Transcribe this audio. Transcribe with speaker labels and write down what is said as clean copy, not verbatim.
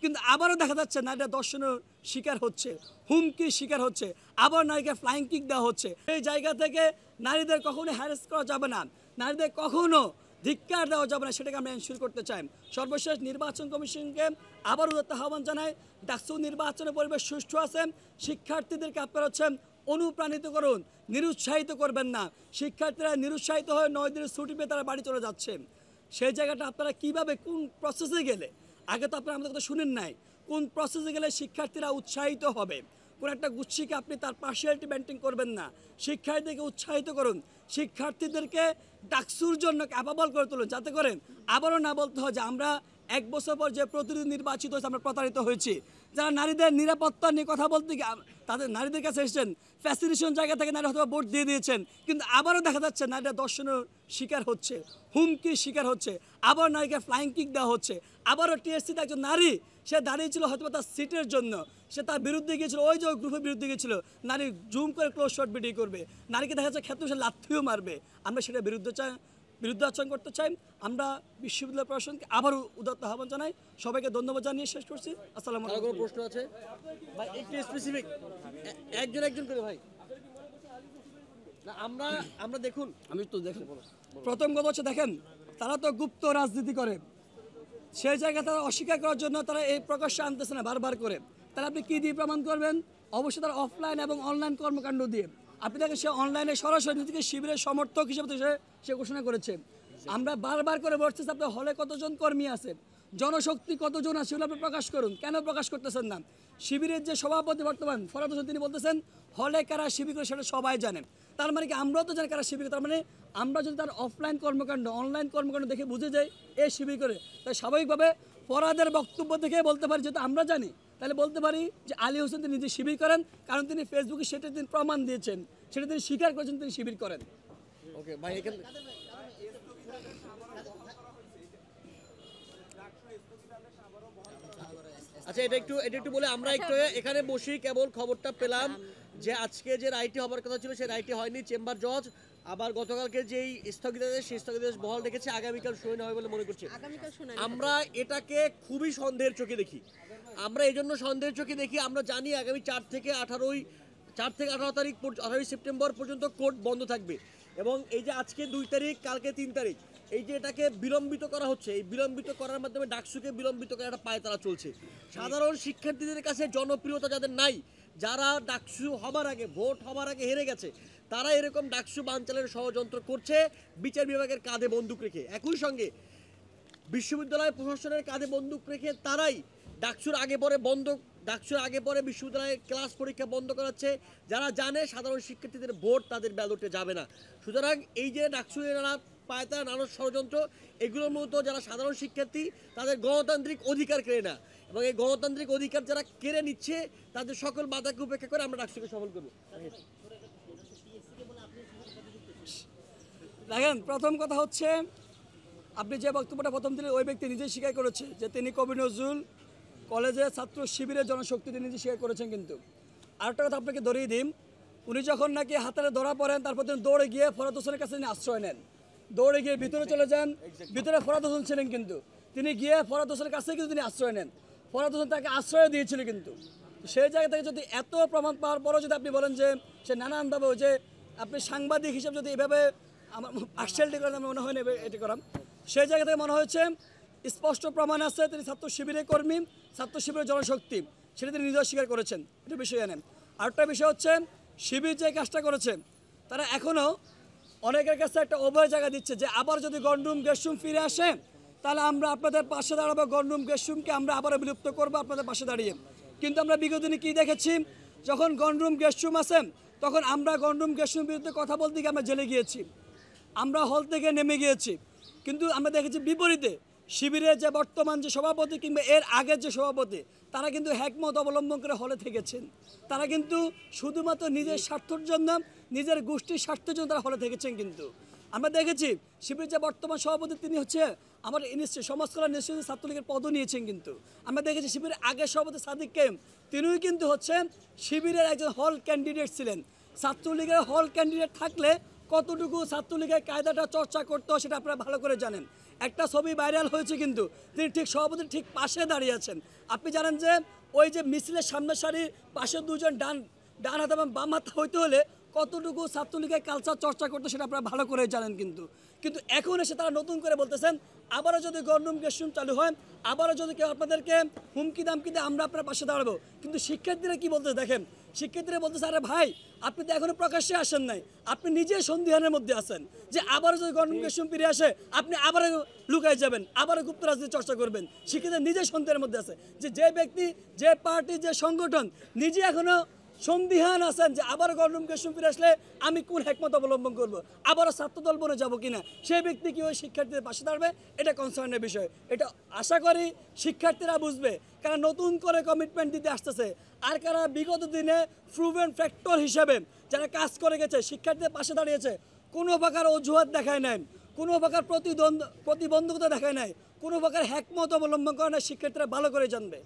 Speaker 1: কিন্তু আবারও দেখা যাচ্ছে নারীরা দর্শনের শিকার হচ্ছে, হুমকির শিকার হচ্ছে, আবার নারীকে ফ্লাইং কিক দেওয়া হচ্ছে। এই জায়গা থেকে নারীদের কখনো হ্যারাস করা যাবে না, নারীদের কখনো ধিক্কার দেওয়া যাবে না, সেটাকে আমরা এনশিওর করতে চাই। সর্বশেষ নির্বাচন কমিশনকে আবার উদাত্ত আহ্বান জানাই, ডাকসু নির্বাচনের পরিবেশ সুষ্ঠু আছে, শিক্ষার্থীদেরকে আপনারা হচ্ছেন অনুপ্রাণিত করুন, নিরুৎসাহিত করবেন না। শিক্ষার্থীরা নিরুৎসাহিত হয়ে 9 দিনের ছুটি পেয়ে তারা বাড়ি চলে যাচ্ছে। সেই জায়গাটা আপনারা কিভাবে কোন প্রসেসে গেলে, আগে তো আপনারা আমাদের কথা শুনেন নাই, কোন প্রসেসে গেলে শিক্ষার্থীরা উৎসাহিত হবে। কোন একটা গুচ্ছিকে আপনি তার পার্সিয়ালিটি মেনটেন করবেন না, শিক্ষার্থীদেরকে উৎসাহিত করুন, শিক্ষার্থীদেরকে ডাকসুর জন্য ক্যাপাবল করে তুলুন, যাতে করে আবারও না বলতে হয় যে আমরা 1 বছর পর যে প্রতিনিধি নির্বাচিত হয়েছে আমরা প্রতারিত হয়েছি। যারা নারীদের নিরাপত্তা নিয়ে কথা বলতে গিয়ে তাদের নারীদের কাছে এসেছেন, ফ্যাসিলিটেশন জায়গা থেকে নারী হয়তো ভোট দিয়ে দিয়েছেন, কিন্তু আবারও দেখা যাচ্ছে নারীরা দর্শনের শিকার হচ্ছে, হুমকির শিকার হচ্ছে, আবার নারীকে ফ্লাইং কিক দেওয়া হচ্ছে। আবারও টিএসসিতে একজন নারী সে দাঁড়িয়েছিল হয়তো তার সিটের জন্য, সে তার বিরুদ্ধে গিয়েছিল, ওই যে গ্রুপের বিরুদ্ধে গিয়েছিল, নারী জুম করে ক্লোজ শট ভিডিও করবে, নারীকে দেখা যাচ্ছে ক্ষেত্রে সে লাথিও মারবে। আমরা সেটা বিরুদ্ধে আচরণ করতে চাই। আমরা বিশ্ববিদ্যালয় প্রশাসনকে আবারও উদাত্ত আহ্বান জানাই। সবাইকে ধন্যবাদ জানিয়ে শেষ করছি। আসসালামু আলাইকুম।
Speaker 2: কোনো প্রশ্ন আছে ভাই? একটু স্পেসিফিক একজন করে ভাই। না আমরা দেখুন,
Speaker 1: আমি তো দেখেন, প্রথম কথা হচ্ছে দেখেন, তারা তো গুপ্ত রাজনীতি করে, সেই জায়গায় তারা অস্বীকার করার জন্য তারা এই প্রকাশ্যে আনতেছে না বারবার করে। তাহলে আপনি কী দিয়ে প্রমাণ করবেন? অবশ্যই তারা অফলাইন এবং অনলাইন কর্মকাণ্ড দিয়ে। আপনি দেখেন সে অনলাইনে সরাসরি নিজেকে শিবিরের সমর্থক হিসেবে সে ঘোষণা করেছে। আমরা বারবার করে বলতেছি আপনার হলে কতজন কর্মী আছে, জনশক্তি কতজন আছে, সেগুলো আপনি প্রকাশ করুন। কেন প্রকাশ করতেছেন না? শিবিরের যে সভাপতি বর্তমান ফরহাদ হোসেন, তিনি বলতেছেন হলে কারা শিবির করে সেটা সবাই জানেন। তার মানে কি আমরাও তো জানি কারা শিবির, তার মানে আমরা যদি তার অফলাইন কর্মকাণ্ড অনলাইন কর্মকাণ্ড দেখে বুঝে যাই এ শিবির করে, তাই স্বাভাবিকভাবে ফরহাদের বক্তব্য দেখে বলতে পারি, যেহেতু আমরা জানি তাহলে বলতে পারি যে আলী হোসেন তিনি নিজে শিবির করেন, কারণ তিনি ফেসবুকে সেটা তিনি প্রমাণ দিয়েছেন, সেটা তিনি স্বীকার করেছেন তিনি শিবির করেন।
Speaker 2: ওকে ভাই, এখানে আচ্ছা এটা একটু বলে আমরা একটু এখানে বসি কেবল খবরটা পেলাম যে আজকে যে রায়টি হবার কথা ছিল সেই রায়টি হয়নি। চেম্বার জজ আবার গতকালকে যেই স্থগিতাদেশ সেই স্থগিতাদেশ বহাল রেখেছে, আগামীকাল শুনানি হবে বলে মনে করছি। আমরা এটাকে খুবই সন্দেহের চোখে দেখি। আমরা এই জন্য সন্দেহের চোখে দেখি, আমরা জানি আগামী 4 থেকে 18 তারিখ 18 সেপ্টেম্বর পর্যন্ত কোর্ট বন্ধ থাকবে, এবং এই যে আজকে 2 তারিখ কালকে 3 তারিখ এই যে এটাকে বিলম্বিত করা হচ্ছে, এই বিলম্বিত করার মাধ্যমে ডাকসুকে বিলম্বিত করার একটা পায়তারা চলছে। সাধারণ শিক্ষার্থীদের কাছে জনপ্রিয়তা যাদের নাই, যারা ডাকসু হবার আগে ভোট হবার আগে হেরে গেছে, তারা এরকম ডাকসু বানচালের ষড়যন্ত্র করছে বিচার বিভাগের কাঁধে বন্দুক রেখে। একই সঙ্গে বিশ্ববিদ্যালয় প্রশাসনের কাঁধে বন্দুক রেখে তারাই ডাকসুর আগে পরে বিশ্ববিদ্যালয়ের ক্লাস পরীক্ষা বন্ধ করাচ্ছে, যারা জানে সাধারণ শিক্ষার্থীদের ভোট তাদের ব্যালটে যাবে না। সুতরাং এই যে ডাকসু নানা পায়তারা নানা ষড়যন্ত্র, এগুলোর মূলত যারা সাধারণ শিক্ষার্থী তাদের গণতান্ত্রিক অধিকার কেড়ে না, এবং এই গণতান্ত্রিক অধিকার যারা কেড়ে নিচ্ছে তাদের সকল বাধাকে উপেক্ষা করে আমরা ডাকসুকে সফল করবো।
Speaker 1: দেখেন, প্রথম কথা হচ্ছে আপনি যে বক্তব্যটা প্রথম দিলে ওই ব্যক্তি নিজেই স্বীকার করেছে যে তিনি কবি নজরুল কলেজের ছাত্র শিবিরের জনশক্তি তিনি নিজে স্বীকার করেছেন। কিন্তু আরেকটা কথা আপনাকে ধরিয়ে দিন, উনি যখন নাকি হাতারে ধরা পড়েন তারপর তিনি দৌড়ে গিয়ে ফরহাদ হোসেনের কাছে তিনি আশ্রয় নেন, দৌড়ে গিয়ে ভিতরে চলে যান। ভিতরে ফরহাদ হোসেন ছিলেন, কিন্তু তিনি গিয়ে ফরহাদ হোসেনের কাছে কিন্তু তিনি আশ্রয় নেন, ফরহাদ হোসেন তাকে আশ্রয় দিয়েছিল। কিন্তু সেই জায়গা থেকে যদি এত প্রমাণ পাওয়ার পরও যদি আপনি বলেন যে সে নানানভাবে ওই যে আপনি সাংবাদিক হিসেবে যদি এভাবে আমার পার্সিয়ালিটি করেন, আমি মনে হয় না এটি করাম, সেই জায়গা থেকে মনে হয়েছে স্পষ্ট প্রমাণ আছে তিনি ছাত্র শিবিরের কর্মী, ছাত্র শিবিরের জনশক্তি, সেটা তিনি নিজেও স্বীকার করেছেন। এটা বিষয় জানেন। আরেকটা বিষয় হচ্ছে শিবির যে কাজটা করেছে, তারা এখনও অনেকের কাছে একটা অভয় জায়গা দিচ্ছে যে আবার যদি গণরুম গেস্টরুম ফিরে আসে তাহলে আমরা আপনাদের পাশে দাঁড়াবো, গণরুম গেস্টরুমকে আমরা আবারও বিলুপ্ত করবো আপনাদের পাশে দাঁড়িয়ে। কিন্তু আমরা বিগত দিনে কী দেখেছি, যখন গণরুম গেস্টরুম আসে তখন আমরা গণরুম গেস্টরুমের বিরুদ্ধে কথা বলতে গিয়ে আমরা জেলে গিয়েছি, আমরা হল থেকে নেমে গিয়েছি। কিন্তু আমরা দেখেছি বিপরীতে শিবিরের যে বর্তমান যে সভাপতি কিংবা এর আগের যে সভাপতি, তারা কিন্তু হ্যাকমত অবলম্বন করে হলে থেকেছেন। তারা কিন্তু শুধুমাত্র নিজের স্বার্থের জন্য, নিজের গোষ্ঠীর স্বার্থের জন্য তারা হলে থেকেছেন। কিন্তু আমরা দেখেছি শিবিরের যে বর্তমান সভাপতি তিনি হচ্ছে আমার সমাজ কল্যাণ ইনস্টিটিউট ছাত্রলীগের পদও নিয়েছেন। কিন্তু আমরা দেখেছি শিবিরের আগের সভাপতি সাদিক কায়েম, তিনিও কিন্তু হচ্ছে শিবিরের একজন হল ক্যান্ডিডেট ছিলেন। ছাত্রলীগের হল ক্যান্ডিডেট থাকলে কতটুকু ছাত্রলীগের কায়দাটা চর্চা করতে হয় সেটা আপনারা ভালো করে জানেন। একটা ছবি ভাইরাল হয়েছে কিন্তু তিনি ঠিক সভাপতির ঠিক পাশে দাঁড়িয়ে আছেন। আপনি জানেন যে ওই যে মিছিলের সামনের সারির পাশে দুজন ডান হাত এবং বাম হাত হইতে হলে কতটুকু ছাত্রলীগের কালচার চর্চা করতে সেটা আপনারা ভালো করে জানেন। কিন্তু এখন এসে তারা নতুন করে বলতেছেন আবারও যদি গণরুম গেস্টরুম চালু হয়, আবারও যদি কেউ আপনাদেরকে হুমকি দামকি দিয়ে আমরা আপনার পাশে দাঁড়াবো। কিন্তু শিক্ষার্থীরা কি বলতেছে দেখেন, শিক্ষার্থীরা বলতেছে আরে ভাই আপনি তো এখনো প্রকাশ্যে আসেন নাই, আপনি নিজে সন্দিহানের মধ্যে আছেন যে আবারও যদি গণরুম গেস্টরুম ফিরে আসে আপনি আবারও লুকাই যাবেন, আবারও গুপ্ত রাজনীতি চর্চা করবেন। শিক্ষার্থীরা নিজে সন্দেহের মধ্যে আছে যে ব্যক্তি, যে পার্টি, যে সংগঠন নিজে এখনো সন্দিহান আছেন যে আবার গণরুম গেস্টরুম ফিরে আসলে আমি কোন হিকমত অবলম্বন করব, আবারও ছাত্রদল বনে যাবো কিনা, সেই ব্যক্তি কি ওই শিক্ষার্থীদের পাশে দাঁড়াবে, এটা কনসার্নের বিষয়। এটা আশা করি শিক্ষার্থীরা বুঝবে, কারণ নতুন করে কমিটমেন্ট দিতে আসতেছে। আর কারা বিগত দিনে প্রুভেন ফ্যাক্টর হিসেবে যারা কাজ করে গেছে, শিক্ষার্থীদের পাশে দাঁড়িয়েছে, কোনো প্রকার অজুহাত দেখায় নাই, কোনো প্রকার প্রতিবন্ধকতা দেখায় নাই, কোনো প্রকার হিকমত অবলম্বন করে না, শিক্ষার্থীরা ভালো করে জানবে।